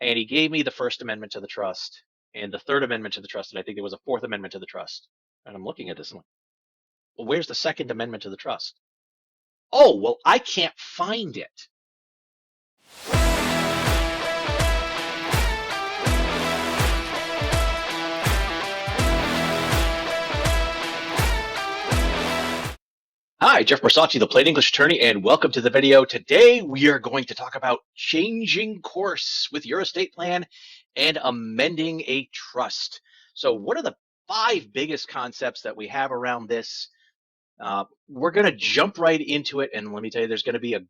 And he gave me the First Amendment to the trust and the Third Amendment to the trust, and I think there was a Fourth Amendment to the trust. And I'm looking at this and I'm like, well, where's the Second Amendment to the trust? Oh, well, I can't find it. Hi, Jeff Marsacci, the Plain English Attorney, and welcome to the video. Today, we are going to talk about changing course with your estate plan and amending a trust. So what are the 5 biggest concepts that we have around this? We're going to jump right into it, and let me tell you, there's going to be a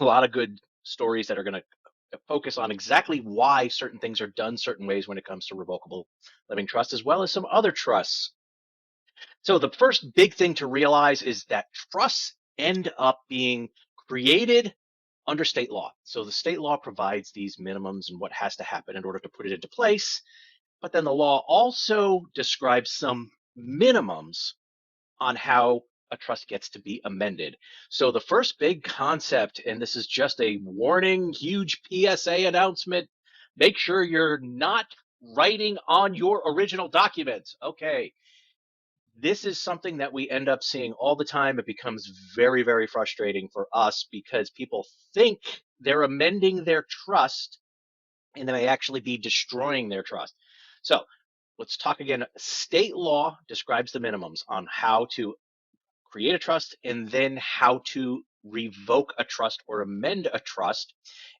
lot of good stories that are going to focus on exactly why certain things are done certain ways when it comes to revocable living trust, as well as some other trusts. So the first big thing to realize is that trusts end up being created under state law. So the state law provides these minimums and what has to happen in order to put it into place. But then the law also describes some minimums on how a trust gets to be amended. So the first big concept, and this is just a warning, huge PSA announcement, make sure you're not writing on your original documents. Okay, this is something that we end up seeing all the time. It becomes very, very frustrating for us because people think they're amending their trust and they may actually be destroying their trust. So let's talk again. State law describes the minimums on how to create a trust and then how to revoke a trust or amend a trust.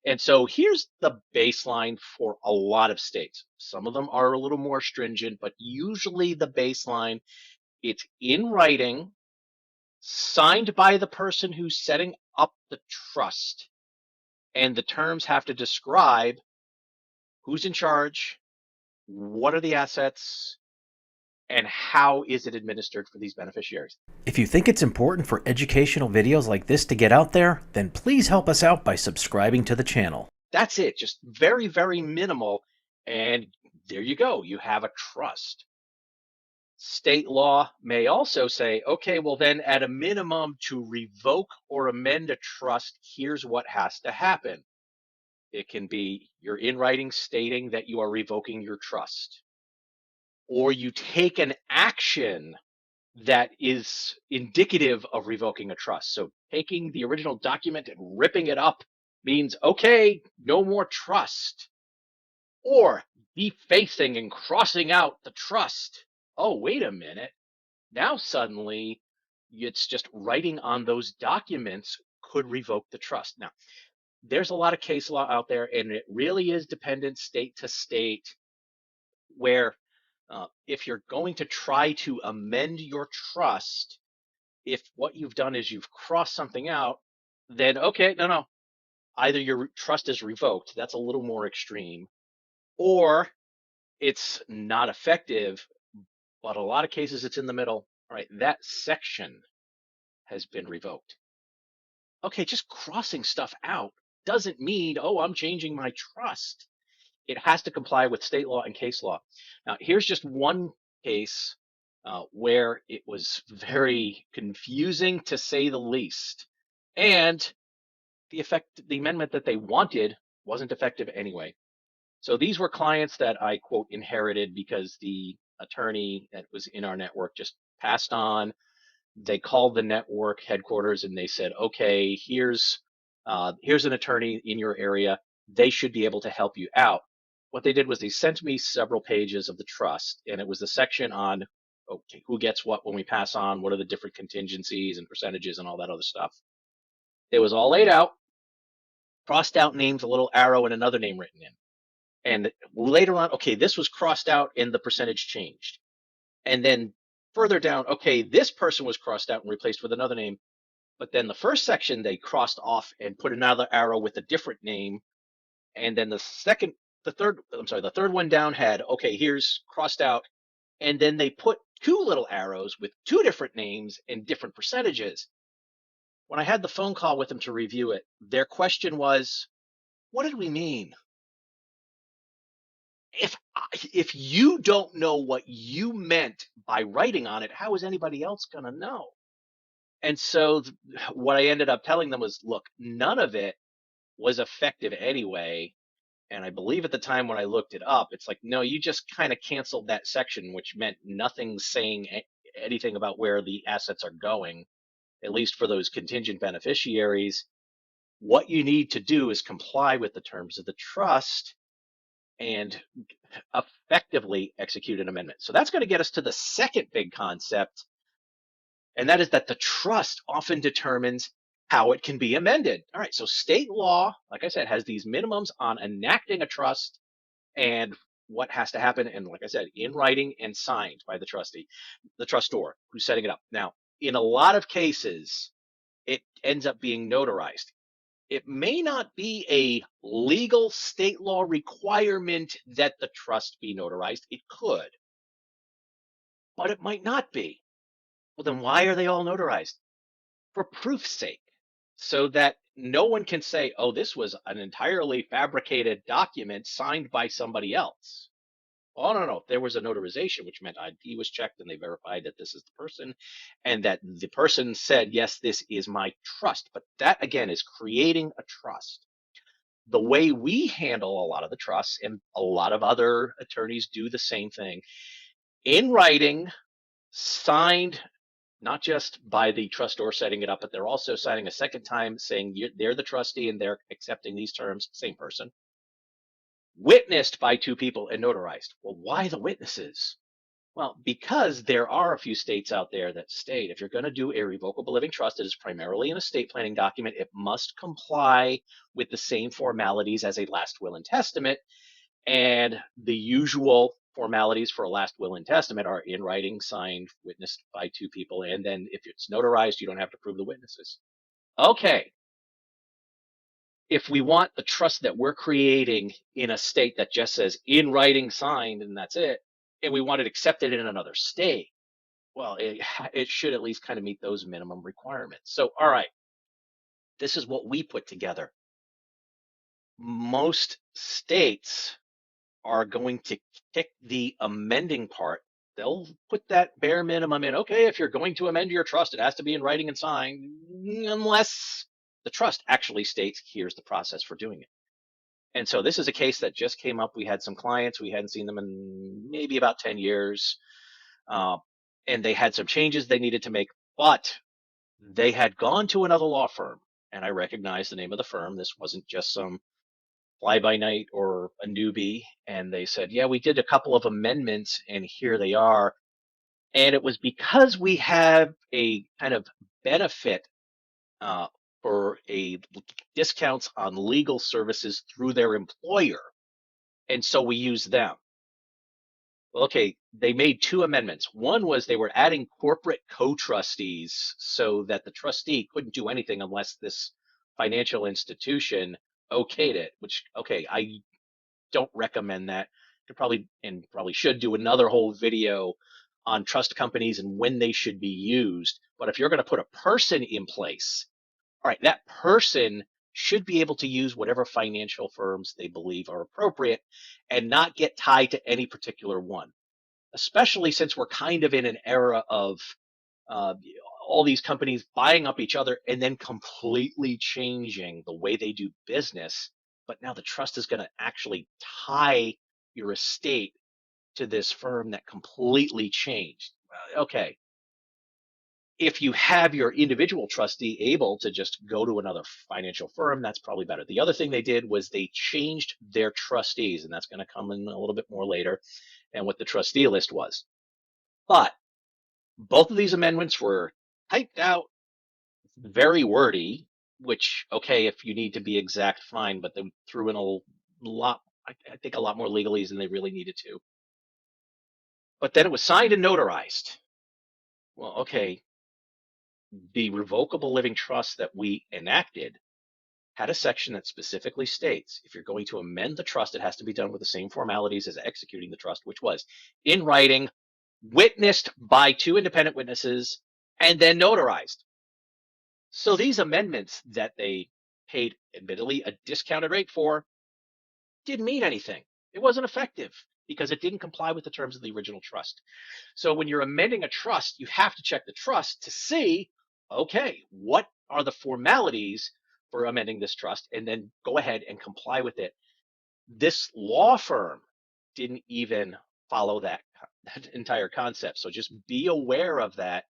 And so here's the baseline for a lot of states. Some of them are a little more stringent, but usually the baseline, it's in writing, signed by the person who's setting up the trust, and the terms have to describe who's in charge, what are the assets, and how is it administered for these beneficiaries. If you think it's important for educational videos like this to get out there, then please help us out by subscribing to the channel. That's it, just very, very minimal, and there you go, you have a trust. State law may also say, okay, well then at a minimum to revoke or amend a trust, here's what has to happen. It can be you're in writing stating that you are revoking your trust, or you take an action that is indicative of revoking a trust. So taking the original document and ripping it up means, okay, no more trust. Or defacing and crossing out the trust. Oh, wait a minute. Now suddenly it's just writing on those documents could revoke the trust. Now, there's a lot of case law out there, and it really is dependent state to state, where if you're going to try to amend your trust, if what you've done is you've crossed something out, then okay, no, either your trust is revoked, that's a little more extreme, or it's not effective, but a lot of cases it's in the middle. All right, that section has been revoked. Okay, just crossing stuff out doesn't mean, oh, I'm changing my trust. It has to comply with state law and case law. Now, here's just one case where it was very confusing, to say the least, and the amendment that they wanted wasn't effective anyway. So these were clients that I, quote, inherited because the attorney that was in our network just passed on. They called the network headquarters and they said, okay, here's an attorney in your area. They should be able to help you out. What they did was they sent me several pages of the trust, and it was the section on, okay, who gets what when we pass on, what are the different contingencies and percentages and all that other stuff. It was all laid out, crossed out names, a little arrow, and another name written in. And later on, okay, this was crossed out and the percentage changed. And then further down, okay, this person was crossed out and replaced with another name. But then the first section they crossed off and put another arrow with a different name. And then the third one down had, okay, here's crossed out. And then they put 2 little arrows with 2 different names and different percentages. When I had the phone call with them to review it, their question was, what did we mean? If you don't know what you meant by writing on it, how is anybody else going to know? And so what I ended up telling them was, look, none of it was effective anyway. And I believe at the time when I looked it up, it's like, no, you just kind of canceled that section, which meant nothing saying anything about where the assets are going, at least for those contingent beneficiaries. What you need to do is comply with the terms of the trust and effectively execute an amendment. So that's going to get us to the second big concept, and that is that the trust often determines how it can be amended. All right, so state law, like I said, has these minimums on enacting a trust and what has to happen, and like I said, in writing and signed by the trustee, the trustor who's setting it up. Now, in a lot of cases, it ends up being notarized. It may not be a legal state law requirement that the trust be notarized. It could, but it might not be. Well, then why are they all notarized? For proof's sake, so that no one can say, oh, this was an entirely fabricated document signed by somebody else. Oh, no, no. There was a notarization, which meant ID was checked and they verified that this is the person and that the person said, yes, this is my trust. But that, again, is creating a trust. The way we handle a lot of the trusts, and a lot of other attorneys do the same thing, in writing, signed not just by the trustor setting it up, but they're also signing a second time saying they're the trustee and they're accepting these terms, same person, witnessed by two people and notarized. Well, why the witnesses? Well, because there are a few states out there that state if you're going to do a revocable living trust, it is primarily an estate planning document. It must comply with the same formalities as a last will and testament. And the usual formalities for a last will and testament are in writing, signed, witnessed by two people. And then if it's notarized, you don't have to prove the witnesses. Okay. If we want the trust that we're creating in a state that just says in writing, signed, and that's it, and we want it accepted in another state, well, it should at least kind of meet those minimum requirements. So, all right, this is what we put together. Most states are going to kick the amending part. They'll put that bare minimum in. Okay, if you're going to amend your trust, it has to be in writing and signed, unless the trust actually states here's the process for doing it. And so this is a case that just came up. We had some clients, we hadn't seen them in maybe about 10 years, and they had some changes they needed to make, but they had gone to another law firm, and I recognized the name of the firm. This wasn't just some fly by night or a newbie. And they said, yeah, we did a couple of amendments and here they are. And it was because we have a kind of benefit uh, for a discounts on legal services through their employer. And so we use them. Well, okay, they made two amendments. One was they were adding corporate co-trustees so that the trustee couldn't do anything unless this financial institution okayed it, which, okay, I don't recommend that. You probably should do another whole video on trust companies and when they should be used. But if you're going to put a person in place, all right, that person should be able to use whatever financial firms they believe are appropriate and not get tied to any particular one, especially since we're kind of in an era of uh, all these companies buying up each other and then completely changing the way they do business. But now the trust is going to actually tie your estate to this firm that completely changed. Okay. If you have your individual trustee able to just go to another financial firm, that's probably better. The other thing they did was they changed their trustees, and that's going to come in a little bit more later, and what the trustee list was. But both of these amendments were typed out, very wordy, which, okay, if you need to be exact, fine, but they threw in a lot, I think a lot more legalese than they really needed to. But then it was signed and notarized. Well, okay, the revocable living trust that we enacted had a section that specifically states if you're going to amend the trust, it has to be done with the same formalities as executing the trust, which was in writing, witnessed by two independent witnesses, and then notarized. So these amendments that they paid, admittedly, a discounted rate for didn't mean anything. It wasn't effective because it didn't comply with the terms of the original trust. So when you're amending a trust, you have to check the trust to see, okay, what are the formalities for amending this trust, and then go ahead and comply with it. This law firm didn't even follow that entire concept. So just be aware of that,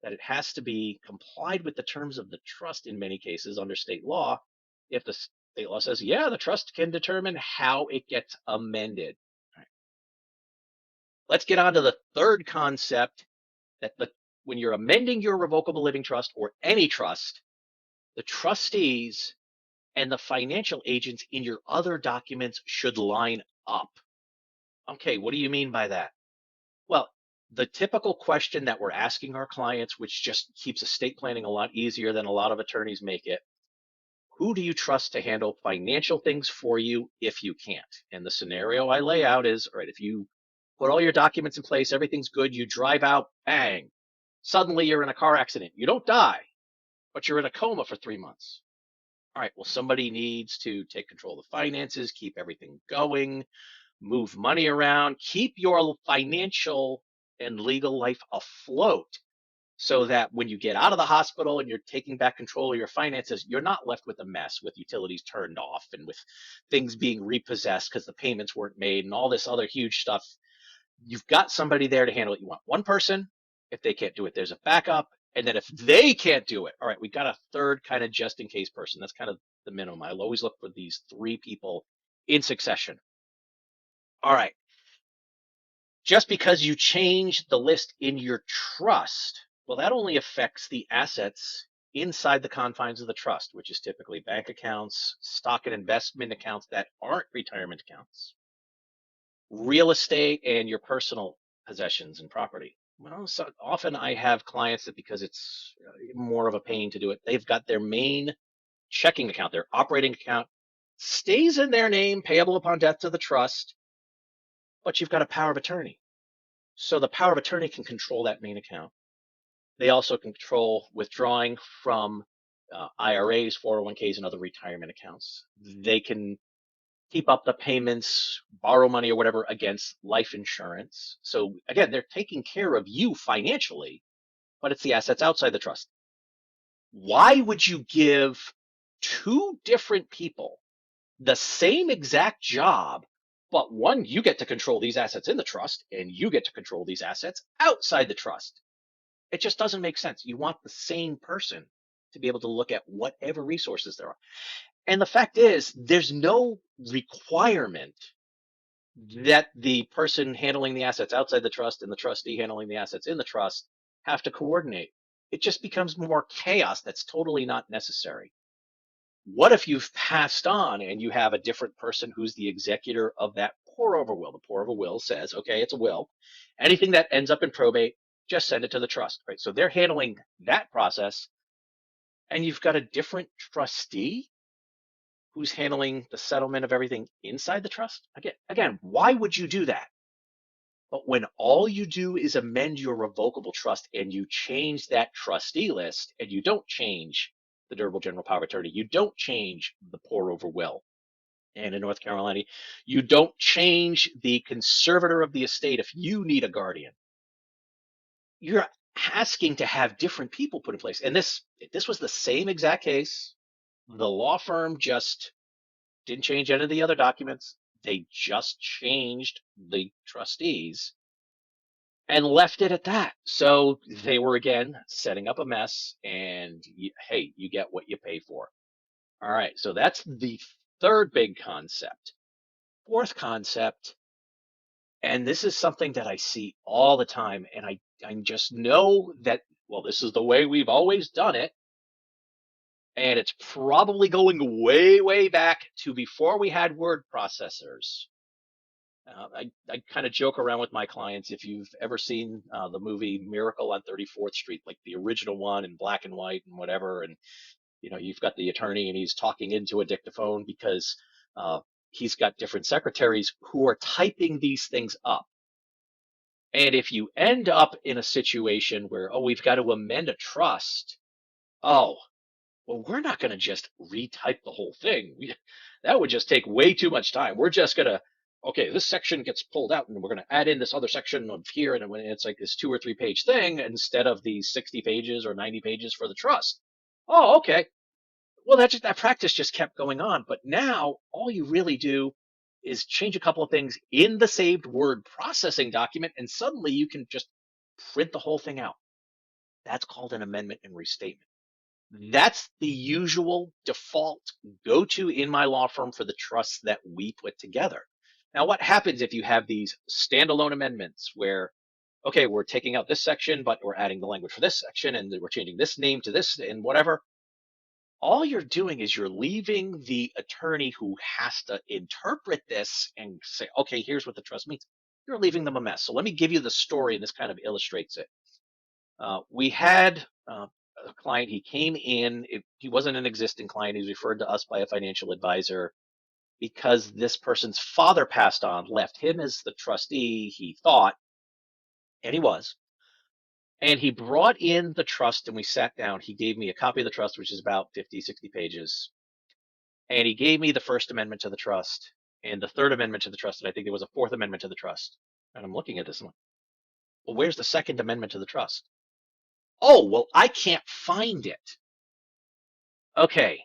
that it has to be complied with the terms of the trust in many cases under state law. If the state law says, yeah, the trust can determine how it gets amended. All right. Let's get on to the third concept, that when you're amending your revocable living trust or any trust, the trustees and the financial agents in your other documents should line up. Okay, what do you mean by that? Well, the typical question that we're asking our clients, which just keeps estate planning a lot easier than a lot of attorneys make it, who do you trust to handle financial things for you if you can't? And the scenario I lay out is, all right, if you put all your documents in place, everything's good, you drive out, bang, suddenly you're in a car accident. You don't die, but you're in a coma for 3 months. All right, well, somebody needs to take control of the finances, keep everything going, move money around, keep your financial and legal life afloat so that when you get out of the hospital and you're taking back control of your finances, you're not left with a mess with utilities turned off and with things being repossessed because the payments weren't made and all this other huge stuff. You've got somebody there to handle it. You want one person. If they can't do it, there's a backup. And then if they can't do it, all right, we got a third kind of just in case person. That's kind of the minimum. I'll always look for these three people in succession. All right. Just because you change the list in your trust, well, that only affects the assets inside the confines of the trust, which is typically bank accounts, stock and investment accounts that aren't retirement accounts, real estate, and your personal possessions and property. Well, so often I have clients that, because it's more of a pain to do it, they've got their main checking account, their operating account, stays in their name, payable upon death to the trust, but you've got a power of attorney. So the power of attorney can control that main account. They also control withdrawing from IRAs, 401ks, and other retirement accounts. They can keep up the payments, borrow money or whatever against life insurance. So again, they're taking care of you financially, but it's the assets outside the trust. Why would you give two different people the same exact job, but one, you get to control these assets in the trust and you get to control these assets outside the trust? It just doesn't make sense. You want the same person to be able to look at whatever resources there are. And the fact is, there's no requirement that the person handling the assets outside the trust and the trustee handling the assets in the trust have to coordinate. It just becomes more chaos that's totally not necessary. What if you've passed on and you have a different person who's the executor of that pour over will? The pour over will says, okay, it's a will. Anything that ends up in probate, just send it to the trust, right? So they're handling that process, and you've got a different trustee who's handling the settlement of everything inside the trust. Again, why would you do that? But when all you do is amend your revocable trust and you change that trustee list, and you don't change the durable general power of attorney, you don't change the pour over will, and in North Carolina, you don't change the conservator of the estate if you need a guardian. You're asking to have different people put in place. And this was the same exact case. The law firm just didn't change any of the other documents. They just changed the trustees and left it at that. So they were again setting up a mess, and hey, you get what you pay for. All right, so that's the third big concept. Fourth concept, and this is something that I see all the time, and I just know that, well, this is the way we've always done it, and it's probably going way, way back to before we had word processors. I kind of joke around with my clients. If you've ever seen the movie Miracle on 34th Street, like the original one in black and white and whatever, and you've got the attorney and he's talking into a dictaphone because uh, he's got different secretaries who are typing these things up. And if you end up in a situation where, oh, we've got to amend a trust, oh, well, we're not going to just retype the whole thing. That would just take way too much time. We're just going to, okay, this section gets pulled out and we're going to add in this other section of here. And it's like this 2 or 3 page thing instead of the 60 pages or 90 pages for the trust. Oh, okay. Well, that practice just kept going on. But now all you really do is change a couple of things in the saved word processing document, and suddenly you can just print the whole thing out. That's called an amendment and restatement. That's the usual default go-to in my law firm for the trusts that we put together. Now, what happens if you have these standalone amendments where, okay, we're taking out this section, but we're adding the language for this section, and we're changing this name to this and whatever? All you're doing is you're leaving the attorney who has to interpret this and say, okay, here's what the trust means. You're leaving them a mess. So let me give you the story, and this kind of illustrates it. We had a client, he came in, he wasn't an existing client, he was referred to us by a financial advisor because this person's father passed on, left him as the trustee, he thought, and he was. And he brought in the trust and we sat down. He gave me a copy of the trust, which is about 50, 60 pages. And he gave me the First Amendment to the trust and the Third Amendment to the trust. And I think there was a Fourth Amendment to the trust. And I'm looking at this and I'm like, well, where's the Second Amendment to the trust? Oh, well, I can't find it. Okay.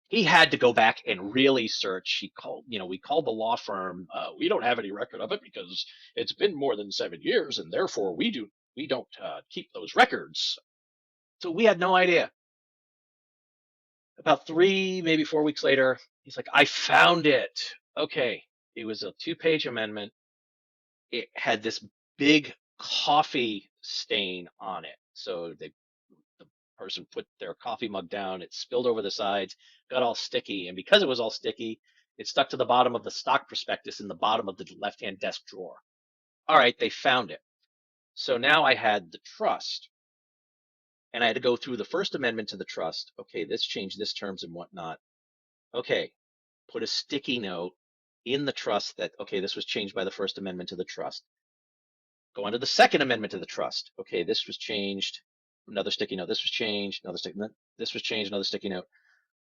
He had to go back and really search. He called, we called the law firm. We don't have any record of it because it's been more than 7 years, and therefore we don't keep those records. So we had no idea. About 3, maybe 4 weeks later, he's like, I found it. Okay. It was a 2-page amendment. It had this big coffee stain on it. So the person put their coffee mug down, it spilled over the sides, got all sticky. And because it was all sticky, it stuck to the bottom of the stock prospectus in the bottom of the left-hand desk drawer. All right, they found it. So now I had the trust, and I had to go through the First Amendment to the trust. Okay, this changed this terms and whatnot. Okay, put a sticky note in the trust that, okay, this was changed by the First Amendment to the trust. Go on to the Second Amendment to the trust. Okay, this was changed. Another sticky note. This was changed. Another sticky note. This was changed. Another sticky note.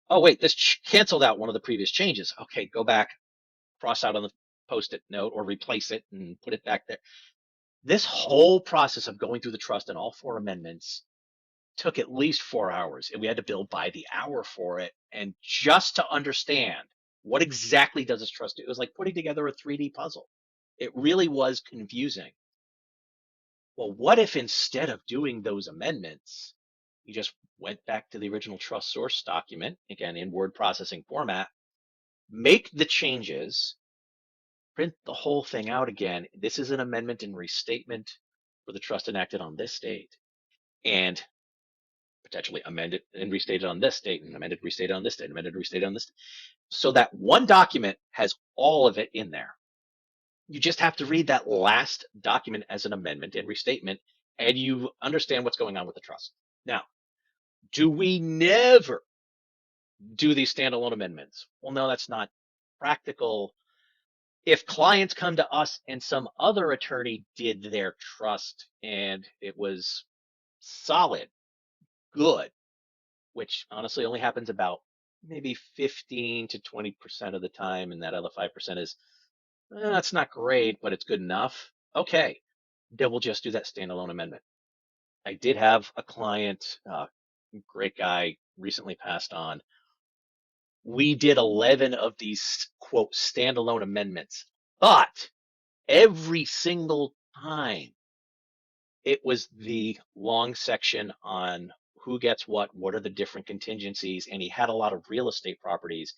Oh, wait, this canceled out one of the previous changes. Okay, go back, cross out on the post-it note or replace it and put it back there. This whole process of going through the trust and all 4 amendments took at least 4 hours, and we had to bill by the hour for it. And just to understand what exactly does this trust do, it was like putting together a 3D puzzle. It really was confusing. Well, what if instead of doing those amendments, you just went back to the original trust source document, again in word processing format, make the changes, print the whole thing out again. This is an amendment and restatement for the trust enacted on this date, and potentially amended and restated on this date, and amended, restated on this date, amended, restated on this date. So that one document has all of it in there. You just have to read that last document as an amendment and restatement, and you understand what's going on with the trust. Now, do we never do these standalone amendments? Well, no, that's not practical. If clients come to us and some other attorney did their trust and it was solid, good, which honestly only happens about maybe 15 to 20% of the time, and that other 5% is that's not great, but it's good enough. Okay, then we'll just do that standalone amendment. I did have a client, great guy, recently passed on. We did 11 of these quote standalone amendments, but every single time it was the long section on who gets what are the different contingencies, and he had a lot of real estate properties.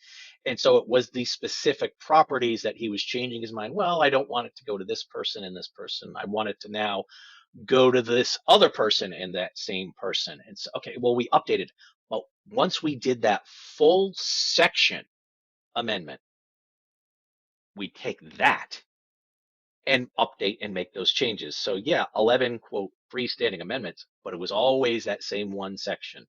And so it was the specific properties that he was changing his mind. Well, I don't want it to go to this person and this person. I want it to now go to this other person and that same person. And so, okay, well, we updated. Well, once we did that full section amendment, we take that and update and make those changes. So yeah, 11 quote freestanding amendments, but it was always that same one section.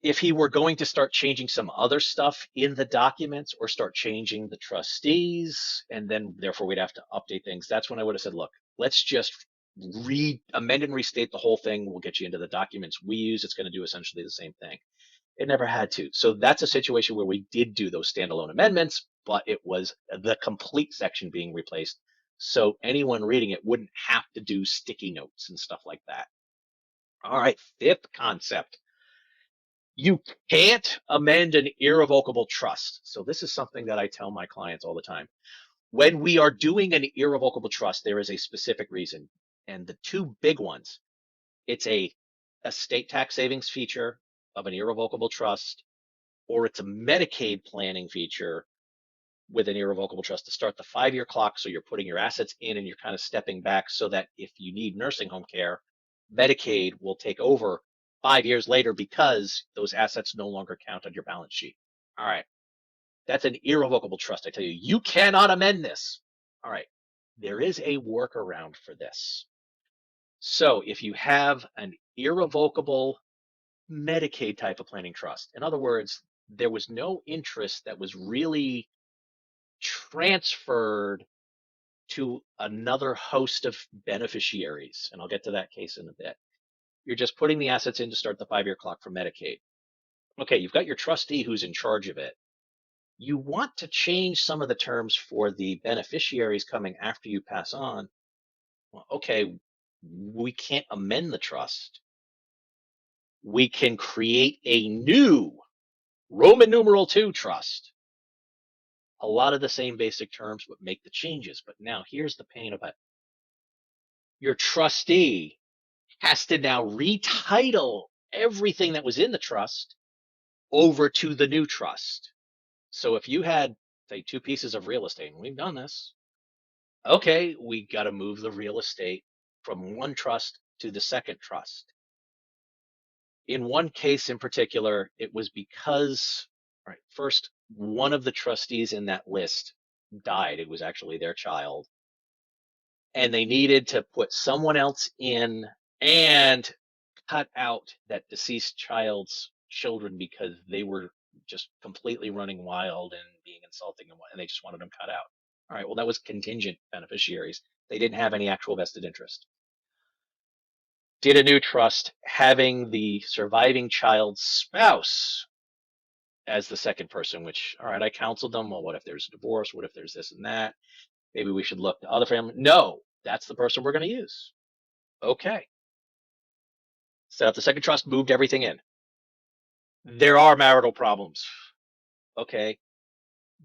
If he were going to start changing some other stuff in the documents or start changing the trustees, and then therefore we'd have to update things, that's when I would have said, look, let's just amend and restate the whole thing. We'll get you into the documents we use. It's going to do essentially the same thing. It never had to. So that's a situation where we did do those standalone amendments, but it was the complete section being replaced. So anyone reading it wouldn't have to do sticky notes and stuff like that. All right, fifth concept. You can't amend an irrevocable trust. So this is something that I tell my clients all the time. When we are doing an irrevocable trust, there is a specific reason. And the two big ones, it's a estate tax savings feature of an irrevocable trust, or it's a Medicaid planning feature with an irrevocable trust to start the 5 year clock. So you're putting your assets in and you're kind of stepping back so that if you need nursing home care, Medicaid will take over 5 years later because those assets no longer count on your balance sheet. All right. That's an irrevocable trust. I tell you, you cannot amend this. All right. There is a workaround for this. So if you have an irrevocable Medicaid type of planning trust, in other words, there was no interest that was really transferred to another host of beneficiaries. And I'll get to that case in a bit. You're just putting the assets in to start the 5 year clock for Medicaid. Okay, you've got your trustee who's in charge of it. You want to change some of the terms for the beneficiaries coming after you pass on. Well, okay, we can't amend the trust. We can create a new Roman numeral 2 trust. A lot of the same basic terms, but make the changes. But now here's the pain of it. Your trustee has to now retitle everything that was in the trust over to the new trust. So if you had, say, two pieces of real estate, and we've done this, okay, we got to move the real estate from one trust to the second trust. In one case in particular, it was because, right, first, one of the trustees in that list died. It was actually their child. And they needed to put someone else in and cut out that deceased child's children because they were just completely running wild and being insulting and they just wanted them cut out. All right, well, that was contingent beneficiaries. They didn't have any actual vested interest. Did a new trust having the surviving child's spouse as the second person, which, all right, I counseled them. Well, what if there's a divorce? What if there's this and that? Maybe we should look to other family. No, that's the person we're going to use. Okay. Set up the second trust, moved everything in. There are marital problems. Okay.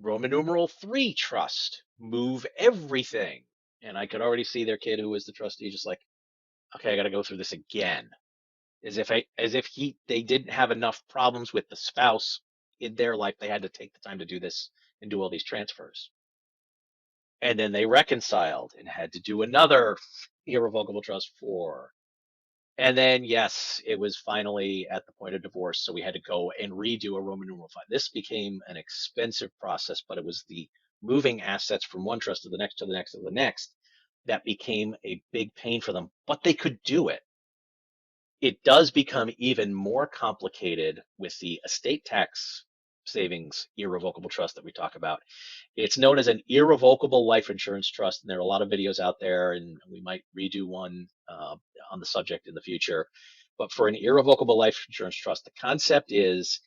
Roman numeral 3 trust, move everything. And I could already see their kid who was the trustee just like, okay, I got to go through this again. As if they didn't have enough problems with the spouse in their life, they had to take the time to do this and do all these transfers. And then they reconciled and had to do another irrevocable trust for. And then, yes, it was finally at the point of divorce. So we had to go and redo a Roman numeral 5. This became an expensive process, but it was the moving assets from one trust to the next, to the next, to the next that became a big pain for them. But they could do it. It does become even more complicated with the estate tax savings irrevocable trust that we talk about. It's known as an irrevocable life insurance trust, and there are a lot of videos out there, and we might redo one on the subject in the future. But for an irrevocable life insurance trust, the concept is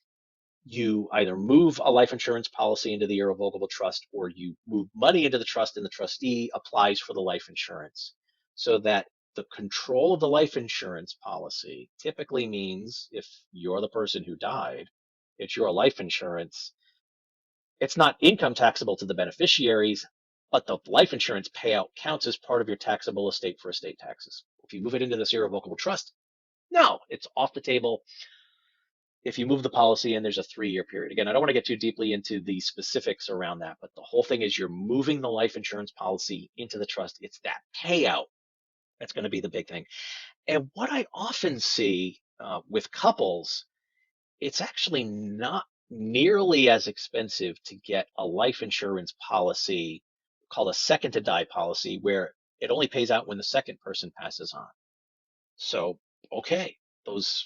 you either move a life insurance policy into the irrevocable trust or you move money into the trust and the trustee applies for the life insurance so that the control of the life insurance policy typically means if you're the person who died, it's your life insurance. It's not income taxable to the beneficiaries, but the life insurance payout counts as part of your taxable estate for estate taxes. If you move it into this irrevocable trust, no, it's off the table if you move the policy and there's a 3 year period. Again, I don't want to get too deeply into the specifics around that, but the whole thing is you're moving the life insurance policy into the trust. It's that payout that's going to be the big thing. And what I often see with couples, it's actually not nearly as expensive to get a life insurance policy called a second to die policy, where it only pays out when the second person passes on. So, okay,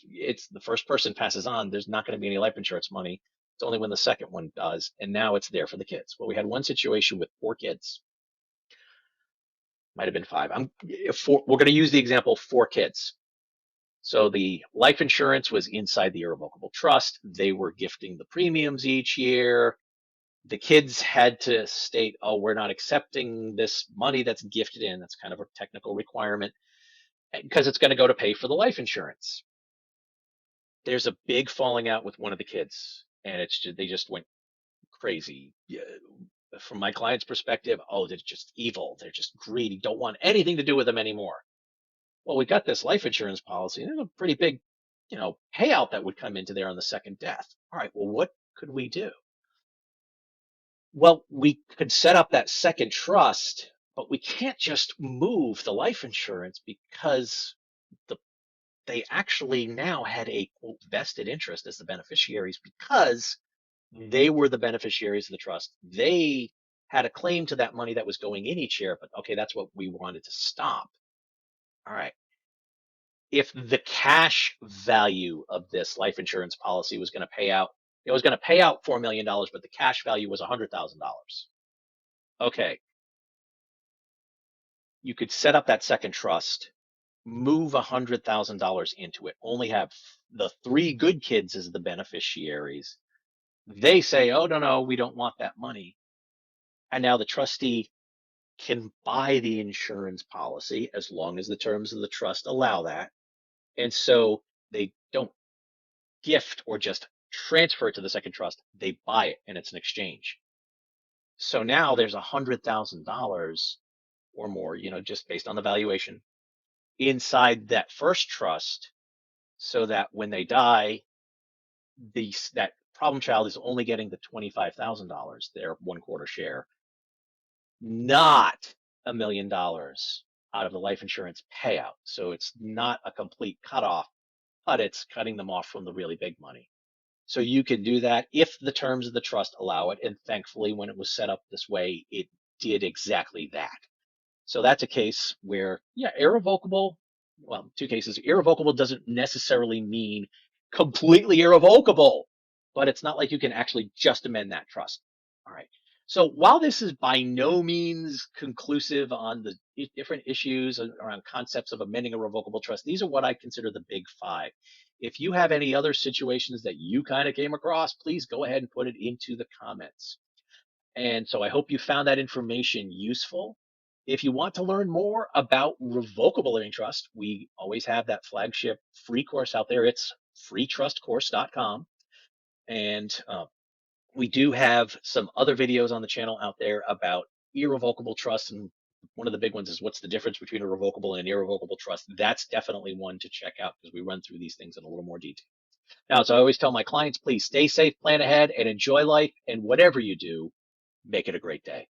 it's the first person passes on, there's not going to be any life insurance money. It's only when the second one does, and now it's there for the kids. Well, we had one situation with 4 kids, might have been 5. We're going to use the example 4 kids. So the life insurance was inside the irrevocable trust. They were gifting the premiums each year. The kids had to state, oh, we're not accepting this money that's gifted in. That's kind of a technical requirement because it's going to go to pay for the life insurance. there's a big falling out with one of the kids, and they just went crazy. Yeah, from my client's perspective, oh, they're just evil. They're just greedy. Don't want anything to do with them anymore. Well, we got this life insurance policy, and there's a pretty big, payout that would come into there on the second death. All right, well, what could we do? Well, we could set up that second trust, but we can't just move the life insurance because the they actually now had a quote vested interest as the beneficiaries because they were the beneficiaries of the trust. They had a claim to that money that was going in each year, but okay, that's what we wanted to stop. All right. If the cash value of this life insurance policy was going to pay out, it was going to pay out $4 million, but the cash value was $100,000. Okay. You could set up that second trust, move $100,000 into it, only have the three good kids as the beneficiaries. They say, oh, no, we don't want that money. And now the trustee can buy the insurance policy as long as the terms of the trust allow that. And so they don't gift or just transfer it to the second trust, they buy it and it's an exchange. So now there's $100,000 or more, just based on the valuation inside that first trust so that when they die, that problem child is only getting the $25,000, their one quarter share, not $1 million out of the life insurance payout. So it's not a complete cutoff, but it's cutting them off from the really big money. So you can do that if the terms of the trust allow it. And thankfully, when it was set up this way, it did exactly that. So that's a case where, yeah, irrevocable, well, two cases. Irrevocable doesn't necessarily mean completely irrevocable, but it's not like you can actually just amend that trust. All right. So while this is by no means conclusive on the different issues around concepts of amending a revocable trust, these are what I consider the big five. If you have any other situations that you kind of came across, please go ahead and put it into the comments. And so I hope you found that information useful. If you want to learn more about revocable living trust, we always have that flagship free course out there. It's freetrustcourse.com. And we do have some other videos on the channel out there about irrevocable trust. And one of the big ones is what's the difference between a revocable and an irrevocable trust. That's definitely one to check out because we run through these things in a little more detail. Now, as I always tell my clients, please stay safe, plan ahead, and enjoy life. And whatever you do, make it a great day.